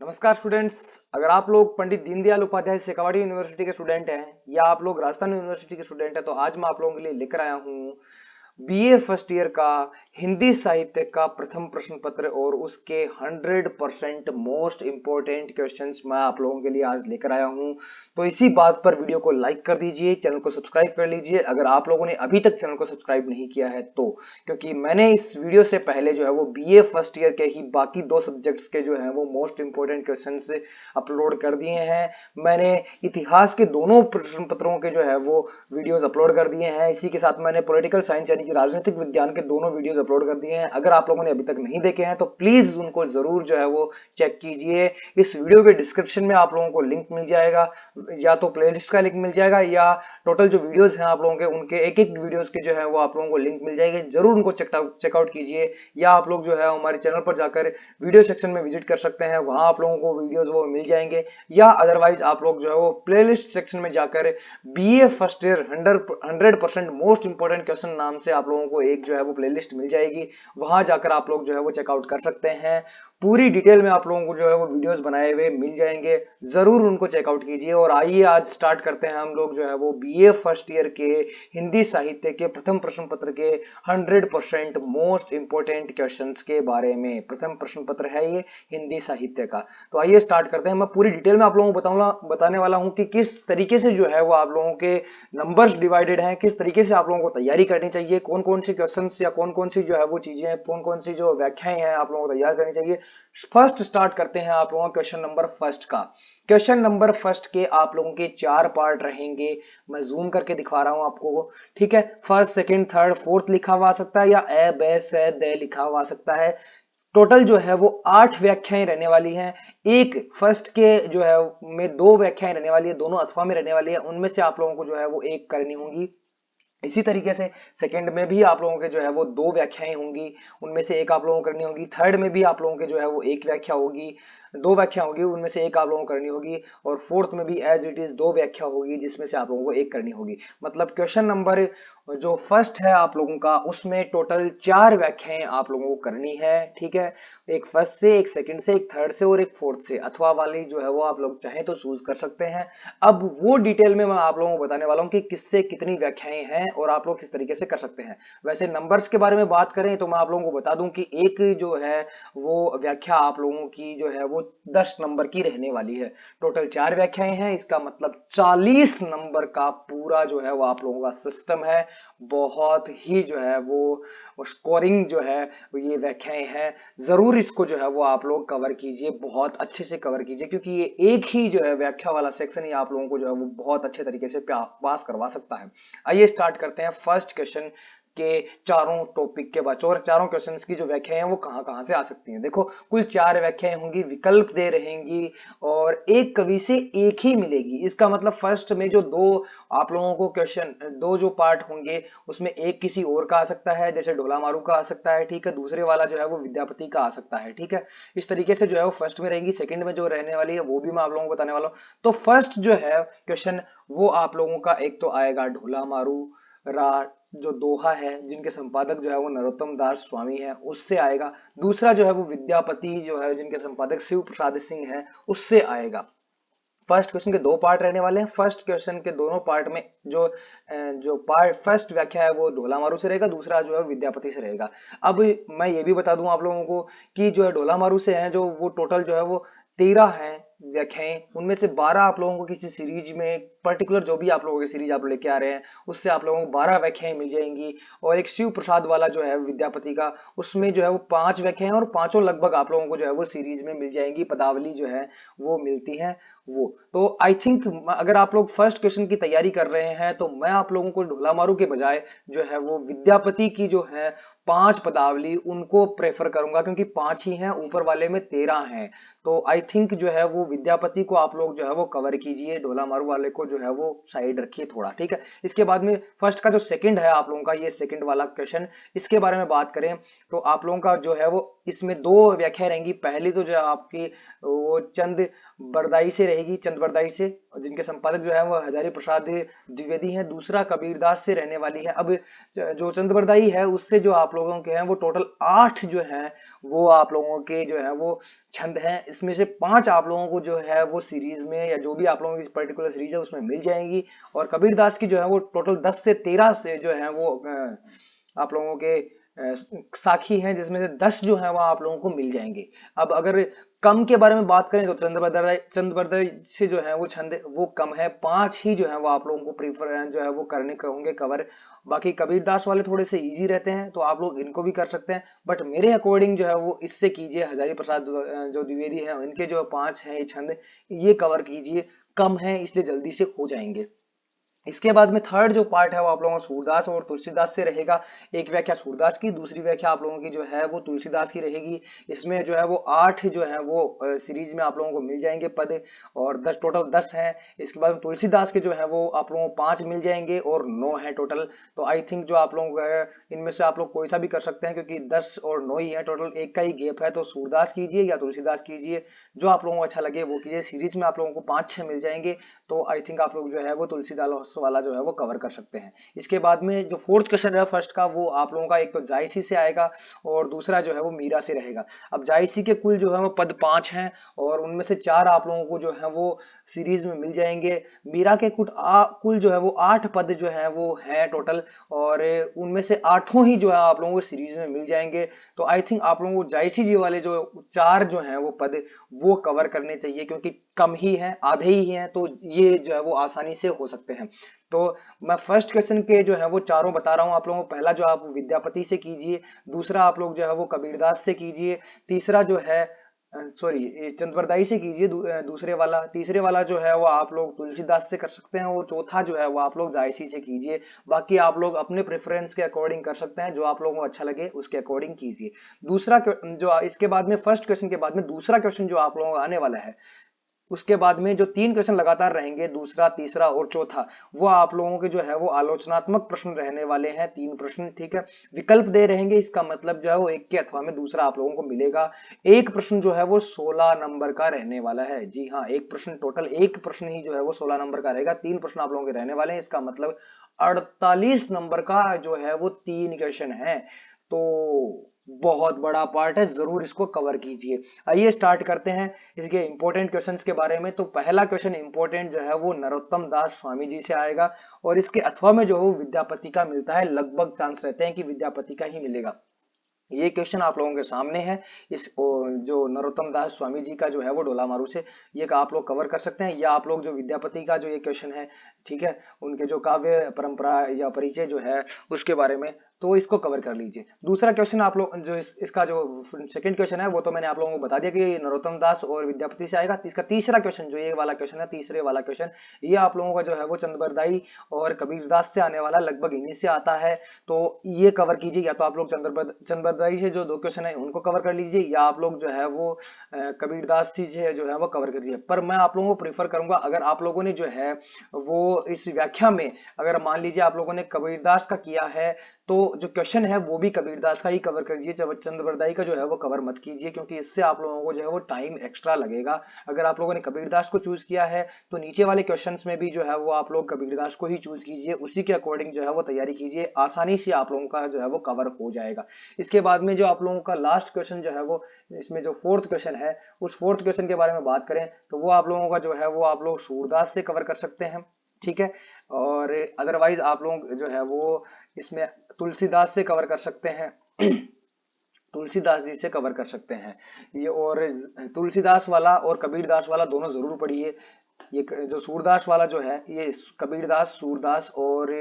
नमस्कार स्टूडेंट्स। अगर आप लोग पंडित दीनदयाल उपाध्याय शेखावाटी यूनिवर्सिटी के स्टूडेंट हैं या आप लोग राजस्थान यूनिवर्सिटी के स्टूडेंट हैं तो आज मैं आप लोगों के लिए लेकर आया हूं बीए फर्स्ट ईयर का हिंदी साहित्य का प्रथम प्रश्न पत्र और उसके 100% मोस्ट इंपोर्टेंट क्वेश्चंस मैं आप लोगों के लिए आज लेकर आया हूं। तो इसी बात पर वीडियो को लाइक कर दीजिए, चैनल को सब्सक्राइब कर लीजिए अगर आप लोगों ने अभी तक चैनल को सब्सक्राइब नहीं किया है तो, क्योंकि मैंने इस वीडियो से पहले जो है वो बीए फर्स्ट ईयर के ही बाकी दो सब्जेक्ट्स के जो है वो मोस्ट इंपोर्टेंट क्वेश्चंस अपलोड कर दिए हैं। मैंने इतिहास के दोनों प्रश्न पत्रों के जो है वो वीडियोस अपलोड कर दिए हैं। इसी के साथ मैंने पॉलिटिकल साइंस यानी कि राजनीतिक विज्ञान के दोनों वीडियोस अपलोड कर दिए हैं। अगर आप लोगों ने अभी तक नहीं देखे हैं तो प्लीज उनको जरूर जो है वो चेक कीजिए। इस वीडियो के डिस्क्रिप्शन में आप लोगों को लिंक मिल जाएगा, या तो प्लेलिस्ट का लिंक मिल जाएगा या टोटल जो वीडियोस हैं आप लोगों के उनके एक एक वीडियोस के जो है वो आप लोगों को लिंक मिल जाएगी। जरूर उनको चेकआउट कीजिए, या आप लोग जो है हमारे चैनल पर जाकर वीडियो सेक्शन में विजिट कर सकते हैं, वहां आप लोगों को वीडियोस वो मिल जाएंगे। या अदरवाइज आप लोग जो है वो प्लेलिस्ट सेक्शन में जाकर BA first year 100% most important question नाम से आप लोगों को एक जो है वो प्लेलिस्ट मिल जाएगी। वहां जाकर आप लोग जो है वो चेकआउट कर सकते हैं। पूरी डिटेल में आप लोगों को जो है वो वीडियोस बनाए हुए मिल जाएंगे, जरूर उनको चेकआउट कीजिए। और आइए आज स्टार्ट करते हैं हम लोग जो है वो बीए फर्स्ट ईयर के हिंदी साहित्य के प्रथम प्रश्न पत्र के 100% मोस्ट इंपोर्टेंट क्वेश्चंस के बारे में। प्रथम प्रश्न पत्र है ये हिंदी साहित्य का, तो आइए स्टार्ट करते हैं। मैं पूरी डिटेल में आप लोगों को बताने वाला हूं कि किस तरीके से जो है वो आप लोगों के नंबर्स डिवाइडेड हैं, किस तरीके से आप लोगों को तैयारी करनी चाहिए, कौन कौन सी क्वेश्चंस या कौन कौन सी जो है वो चीजें हैं, कौन कौन सी जो व्याख्याएं हैं आप लोगों को तैयार करनी चाहिए। फर्स्ट स्टार्ट करते हैं आप लोगों का क्वेश्चन नंबर फर्स्ट का। क्वेश्चन नंबर फर्स्ट के आप लोगों के 4 पार्ट रहेंगे। मैं जूम करके दिखा रहा हूं आपको, ठीक है। फर्स्ट, सेकंड, थर्ड, फोर्थ लिखा हुआ आ सकता है, या ए बे से दे लिखा हुआ आ सकता है। टोटल जो है वो 8 व्याख्याएं रहने वाली हैं। एक फर्स्ट के जो है में 2 व्याख्याएं रहने वाली है, दोनों अथवा में रहने वाली है, उनमें से आप लोगों को जो है वो एक करनी होगी। इसी तरीके से सेकंड में भी आप लोगों के जो है वो 2 व्याख्याएं होंगी, उनमें से एक आप लोगों को करनी होगी। थर्ड में भी आप लोगों के जो है वो एक व्याख्या होगी, 2 व्याख्या होगी, उनमें से एक आप लोगों को करनी होगी। और फोर्थ में भी एज इट इज 2 व्याख्या होगी, जिसमें से आप लोगों को एक करनी होगी। मतलब क्वेश्चन नंबर जो फर्स्ट है आप लोगों का, उसमें टोटल 4 व्याख्याएं आप लोगों को करनी है, ठीक है। एक फर्स्ट से, एक सेकंड से, एक थर्ड से और एक फोर्थ से। अथवा वाली जो है वो आप लोग चाहें तो चूज कर सकते हैं। अब वो डिटेल में मैं आप लोगों को बताने वाला हूं कि किससे कितनी व्याख्याएं हैं और आप लोग किस तरीके से कर सकते हैं। वैसे नंबर्स के बारे में बात करें तो मैं आप लोगों को बता दूं कि एक जो है वो व्याख्या आप लोगों की जो है वो 10 नंबर की रहने वाली है। टोटल 4 व्याख्याएं हैं, इसका मतलब 40 नंबर का पूरा जो है वो आप लोगों का सिस्टम है। बहुत ही जो है वो स्कोरिंग जो है ये व्याख्याएं हैं। जरूर इसको जो है वो आप लोग कवर कीजिए, बहुत अच्छे से कवर कीजिए, क्योंकि ये एक ही जो है व्याख्या वाला सेक्शन ही आप लोगों को जो है वो बहुत अच्छे तरीके से पास करवा सकता है। आइए स्टार्ट करते हैं फर्स्ट क्वेश्चन के चारों टॉपिक के बाद। और चारों क्वेश्चंस की जो व्याख्याएं हैं वो कहां कहां से आ सकती हैं। देखो, कुल 4 व्याख्याएं होंगी, विकल्प दे रहेंगी और एक कवि से एक ही मिलेगी। इसका मतलब फर्स्ट में जो 2 आप लोगों को क्वेश्चन, 2 जो पार्ट होंगे उसमें एक किसी और का आ सकता है, जैसे ढोला मारू का आ सकता है, ठीक है। दूसरे वाला जो है वो विद्यापति का आ सकता है, ठीक है। इस तरीके से जो है वो फर्स्ट में रहेंगी। सेकंड में जो रहने वाली है वो भी मैं आप लोगों को बताने वाला हूं। तो फर्स्ट जो है क्वेश्चन वो आप लोगों का एक तो आएगा ढोला मारू रा जो दोहा है, जिनके संपादक जो है वो नरोत्तम दास स्वामी है, उससे आएगा। दूसरा जो है वो विद्यापति जो है, जिनके संपादक शिव प्रसाद सिंह है, उससे आएगा। फर्स्ट क्वेश्चन के 2 पार्ट रहने वाले हैं। फर्स्ट क्वेश्चन के दोनों पार्ट में जो पार्ट फर्स्ट व्याख्या है वो ढोला मारू से रहेगा, दूसरा जो है विद्यापति से रहेगा। अब मैं ये भी बता दूं आप लोगों को कि जो है ढोला मारू से है जो वो टोटल जो है वो 13 है व्याख्याएं। उनमें से 12 आप लोगों को किसी सीरीज में पर्टिकुलर, जो भी आप लोगों की सीरीज आप लेके आ रहे हैं उससे आप लोगों को 12 व्याख्याएं मिल जाएंगी। और एक शिव प्रसाद वाला जो है विद्यापति का, उसमें जो है वो 5 व्याख्याएं और पांचों लगभग आप लोगों को जो है वो सीरीज में मिल जाएंगी, पदावली जो है वो मिलती है वो। तो आई थिंक अगर आप लोग फर्स्ट क्वेश्चन की तैयारी कर रहे हैं तो मैं आप लोगों को ढोला मारू के बजाय जो है वो विद्यापति की जो है 5 पदावली उनको प्रेफर करूंगा, क्योंकि 5 ही हैं, ऊपर वाले में 13 हैं। तो आई थिंक जो है वो विद्यापति को आप लोग जो है वो कवर कीजिए, ढोला मारू वाले को जो है वो साइड रखिए थोड़ा, ठीक है। इसके बाद में फर्स्ट का जो सेकंड है आप लोगों का, ये सेकंड वाला क्वेश्चन, इसके बारे में बात करें तो आप लोगों का जो है वो इसमें दो व्याख्या रहेंगी। पहली तो जो है आपकी वो चंद बरदाई से रहेगी, चंद बरदाई से, जिनके संपादक जो है वो हजारी प्रसाद द्विवेदी हैं। दूसरा कबीरदास से रहने वाली है। अब जो चंद बरदाई है उससे जो आप लोगों के हैं वो टोटल 8 जो है वो आप लोगों के जो है वो छंद हैं। इसमें से 5 आप लोगों को जो है वो सीरीज में या जो भी आप लोगों की पर्टिकुलर सीरीज है उसमें मिल जाएंगी। और कबीरदास की जो है वो टोटल 10 से 13 से जो है वो आप लोगों के साखी हैं, जिसमें से 10 जो है वो आप लोगों को मिल जाएंगे। अब अगर कम के बारे में बात करें तो चंद बरदाई से जो है वो छंद वो कम है, 5 ही जो है वो आप लोगों को प्रीफर जो है वो करने का होंगे कवर। बाकी कबीरदास वाले थोड़े से इजी रहते हैं तो आप लोग इनको भी कर सकते हैं, बट मेरे अकॉर्डिंग जो है वो इससे कीजिए। हजारी प्रसाद जो द्विवेदी है इनके जो 5 हैं ये छंद ये कवर कीजिए, कम है इसलिए जल्दी से हो जाएंगे। इसके बाद में थर्ड जो पार्ट है वो आप लोगों का सूरदास और तुलसीदास से रहेगा। एक व्याख्या सूरदास की, दूसरी व्याख्या आप लोगों की जो है वो तुलसीदास की रहेगी। इसमें जो है वो 8 जो है वो सीरीज में आप लोगों को मिल जाएंगे पद, और 10 टोटल 10 हैं। इसके बाद तुलसीदास के जो है वो आप लोगों को 5 मिल जाएंगे और 9 है टोटल। तो आई थिंक जो आप लोग इनमें से आप लोग कोई सा भी कर सकते हैं, क्योंकि 10 और 9 ही है टोटल, एक का ही गैप है। तो सूरदास कीजिए या तुलसीदास कीजिए, जो आप लोगों को अच्छा लगे वो कीजिए। सीरीज में आप लोगों को 5-6 मिल जाएंगे, तो आई थिंक आप लोग जो है वो तुलसीदास वाला जो है वो कवर कर सकते हैं। इसके बाद में जो फोर्थ क्वेश्चन है फर्स्ट का, वो आप लोगों का एक तो जायसी से आएगा और दूसरा जो है वो मीरा से रहेगा। अब जायसी के कुल जो है वो पद 5 हैं और उनमें से 4 आप लोगों को जो है वो सीरीज में मिल जाएंगे। मीरा के कुल जो है वो 8 पद जो है वो है टोटल, और उनमें से 8 ही जो है आप लोगों को सीरीज में मिल जाएंगे। तो आई थिंक आप लोगों को जायसी जी वाले जो 4 जो है वो पद वो कवर करने चाहिए, क्योंकि कम ही है, आधे ही हैं, तो ये जो है वो आसानी से हो सकते हैं। तो मैं फर्स्ट क्वेश्चन के जो है वो चारों बता रहा हूं आप लोगों को। पहला जो आप विद्यापति से कीजिए, दूसरा आप लोग जो है वो कबीरदास से कीजिए, तीसरा जो है सॉरी चंद्रबरदाई से कीजिए दूसरे वाला, तीसरे वाला जो है वो आप लोग तुलसीदास से कर सकते हैं, और चौथा जो है वो आप लोग जायसी से कीजिए। बाकी आप लोग अपने प्रेफरेंस के अकॉर्डिंग कर सकते हैं, जो आप लोगों को अच्छा लगे उसके अकॉर्डिंग कीजिए। दूसरा जो इसके बाद में फर्स्ट क्वेश्चन के बाद में दूसरा क्वेश्चन जो आप लोगों को आने वाला है, उसके बाद में जो 3 क्वेश्चन लगातार रहेंगे, दूसरा, तीसरा और चौथा, वो आप लोगों के जो है वो आलोचनात्मक प्रश्न रहने वाले हैं। 3 प्रश्न, ठीक है, विकल्प दे रहेंगे, इसका मतलब जो है वो एक के अथवा में दूसरा आप लोगों को मिलेगा। एक प्रश्न जो है वो 16 नंबर का रहने वाला है। जी हाँ, एक प्रश्न, टोटल एक प्रश्न ही जो है वो 16 नंबर का रहेगा। 3 प्रश्न आप लोगों के रहने वाले हैं, इसका मतलब 48 नंबर का जो है वो 3 क्वेश्चन है। तो बहुत बड़ा पार्ट है, जरूर इसको कवर कीजिए। आइए स्टार्ट करते हैं इसके इंपॉर्टेंट क्वेश्चंस के बारे में। तो पहला क्वेश्चन इंपॉर्टेंट जो है वो नरोत्तम दास स्वामी जी से आएगा, और इसके अथवा में जो है वो विद्यापति का मिलता है, लगभग चांस रहते हैं कि विद्यापति का ही मिलेगा। ये क्वेश्चन आप लोगों के सामने है। इस जो नरोत्तम दास स्वामी जी का जो है वो डोला मारू से, ये आप लोग कवर कर सकते हैं, या आप लोग जो विद्यापति का जो ये क्वेश्चन है, ठीक है, उनके जो काव्य परंपरा या परिचय जो है उसके बारे में, तो इसको कवर कर लीजिए। दूसरा क्वेश्चन आप लोग जो इसका जो सेकंड क्वेश्चन है वो तो मैंने आप लोगों को बता दिया कि नरोत्तम दास और विद्यापति से आएगा। इसका तीसरा क्वेश्चन जो ये वाला क्वेश्चन है, तीसरे वाला क्वेश्चन, ये आप लोगों का जो है वो चंद्रबरदाई और कबीरदास से आने वाला, लगभग इन्हीं से आता है। तो ये कवर कीजिए, या तो आप लोग चंद्रबरदाई से जो 2 क्वेश्चन है उनको कवर कर लीजिए, या आप लोग जो है वो कबीरदास जी से जो है वो कवर कर लीजिए। पर मैं आप लोगों को प्रीफर करूंगा, अगर आप लोगों ने जो है वो इस व्याख्या में, अगर मान लीजिए आप लोगों ने कबीरदास का किया है, तो जो क्वेश्चन है वो भी कबीरदास का ही कवर कर लीजिए, चंद्रबरदाई का जो है वो कवर मत कीजिए, क्योंकि इससे आप लोगों को जो है वो टाइम एक्स्ट्रा लगेगा। अगर आप लोगों ने कबीरदास को चूज किया है तो नीचे वाले क्वेश्चंस में भी जो है वो आप लोग कबीरदास को ही चूज कीजिए, उसी के अकॉर्डिंग जो है वो तैयारी कीजिए, आसानी से आप लोगों का जो है वो कवर हो जाएगा। इसके बाद में जो आप लोगों का लास्ट क्वेश्चन जो है वो, इसमें जो फोर्थ क्वेश्चन है, उस फोर्थ क्वेश्चन के बारे में बात करें तो वो आप लोगों का जो है वो आप लोग सूरदास से कवर कर सकते हैं, ठीक है, और अदरवाइज आप लोग जो है वो इसमें तुलसीदास से कवर कर सकते हैं तुलसीदास जी से कवर कर सकते हैं ये। और तुलसीदास वाला और कबीरदास वाला दोनों जरूर पढ़िए। ये जो सूरदास वाला जो है, ये कबीरदास, सूरदास और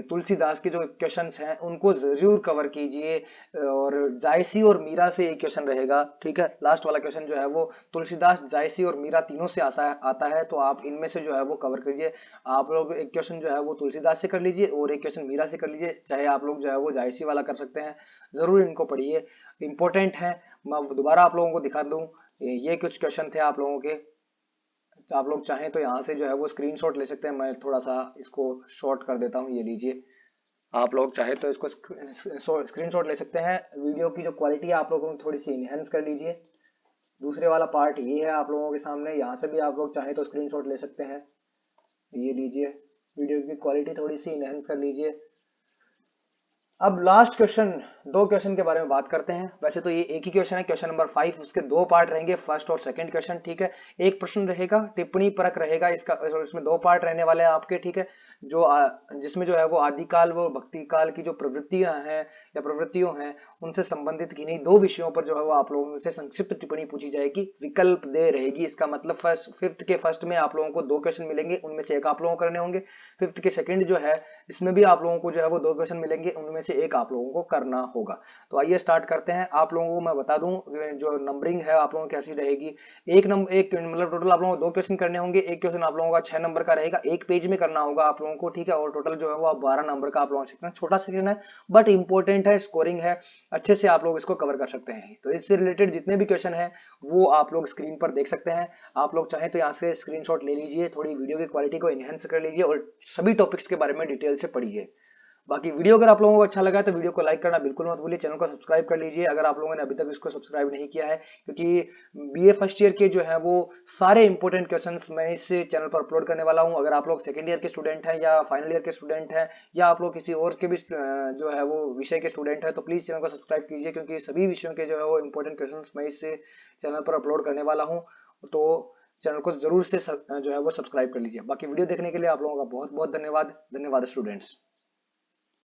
तुलसीदास के जो क्वेश्चंस हैं उनको जरूर कवर कीजिए। और जायसी और मीरा से एक क्वेश्चन रहेगा, ठीक है, लास्ट वाला क्वेश्चन जो है वो तुलसीदास, जायसी और मीरा तीनों से आता है, तो आप इनमें से जो है वो कवर कीजिए। आप लोग एक क्वेश्चन जो है वो तुलसीदास से कर लीजिए और एक क्वेश्चन मीरा से कर लीजिए, चाहे आप लोग जो है वो जायसी वाला कर सकते हैं। जरूर इनको पढ़िए, इंपॉर्टेंट है। मैं दोबारा आप लोगों को दिखा दूं, ये कुछ क्वेश्चन थे आप लोगों के। तो आप लोग चाहें तो यहाँ से जो है वो स्क्रीनशॉट ले सकते हैं, मैं थोड़ा सा इसको शॉर्ट कर देता हूँ, ये लीजिए। आप लोग चाहे तो इसको स्क्रीनशॉट ले सकते हैं। वीडियो की जो क्वालिटी है आप लोगों को थोड़ी सी इनहेंस कर लीजिए। दूसरे वाला पार्ट ये है आप लोगों के सामने, यहाँ से भी आप लोग चाहे तो स्क्रीनशॉट ले सकते हैं। ये लीजिए, वीडियो की क्वालिटी थोड़ी सी इनहेंस कर लीजिए। अब लास्ट क्वेश्चन, दो क्वेश्चन के बारे में बात करते हैं। वैसे तो ये एक ही क्वेश्चन है, क्वेश्चन नंबर 5, उसके दो पार्ट रहेंगे, फर्स्ट और सेकंड क्वेश्चन, ठीक है। एक प्रश्न रहेगा, टिप्पणी परक रहेगा इसका, इसमें दो पार्ट रहने वाले हैं आपके, ठीक है। जिसमें जो है वो आदिकाल व भक्ति काल की जो प्रवृत्तियां हैं या प्रवृत्तियों हैं उनसे संबंधित किन्हीं दो विषयों पर जो है वो आप लोगों से संक्षिप्त टिप्पणी पूछी जाएगी, विकल्प दे रहेगी। इसका मतलब फिफ्थ के फर्स्ट में आप लोगों को दो क्वेश्चन मिलेंगे, उनमें से एक आप लोगों को करने होंगे। फिफ्थ के सेकंड जो है इसमें भी आप लोगों को जो है वो दो क्वेश्चन मिलेंगे, उनमें से एक आप लोगों को करना होगा। तो आइए स्टार्ट करते हैं। आप लोगों को मैं बता दूं जो नंबरिंग है आप लोगों की कैसी रहेगी। एक मतलब टोटल आप लोगों को दो क्वेश्चन करने होंगे। एक क्वेश्चन आप लोगों का 6 नंबर का रहेगा, एक पेज में करना होगा आप लोगों को, ठीक है। और टोटल जो है वो 12 नंबर का आप लोगों का सेक्शन, छोटा सेक्शन है बट इंपॉर्टेंट है, स्कोरिंग है, अच्छे से आप लोग इसको कवर कर सकते हैं। तो इससे रिलेटेड जितने भी क्वेश्चन है वो आप लोग स्क्रीन पर देख सकते हैं। आप लोग चाहें तो यहाँ से स्क्रीनशॉट ले लीजिए, थोड़ी वीडियो की क्वालिटी को एनहेंस कर लीजिए और सभी टॉपिक्स के बारे में डिटेल से पढ़िए। बाकी वीडियो अगर आप लोगों को अच्छा लगा तो वीडियो को लाइक करना बिल्कुल मत भूलिए, चैनल को सब्सक्राइब कर लीजिए अगर आप लोगों ने अभी तक इसको सब्सक्राइब नहीं किया है, क्योंकि बीए फर्स्ट ईयर के जो है वो सारे इंपॉर्टेंट क्वेश्चंस मैं इस चैनल पर अपलोड करने वाला हूं। अगर आप लोग सेकंड ईयर के स्टूडेंट हैं या फाइनल ईयर के स्टूडेंट हैं या आप लोग किसी और के भी जो है वो विषय के स्टूडेंट हैं तो प्लीज चैनल को सब्सक्राइब कीजिए, क्योंकि सभी विषयों के जो है वो इंपॉर्टेंट क्वेश्चन मैं इस चैनल पर अपलोड करने वाला हूँ। तो चैनल को जरूर से जो है वो सब्सक्राइब कर लीजिए। बाकी वीडियो देखने के लिए आप लोगों का बहुत बहुत धन्यवाद। धन्यवाद स्टूडेंट्स।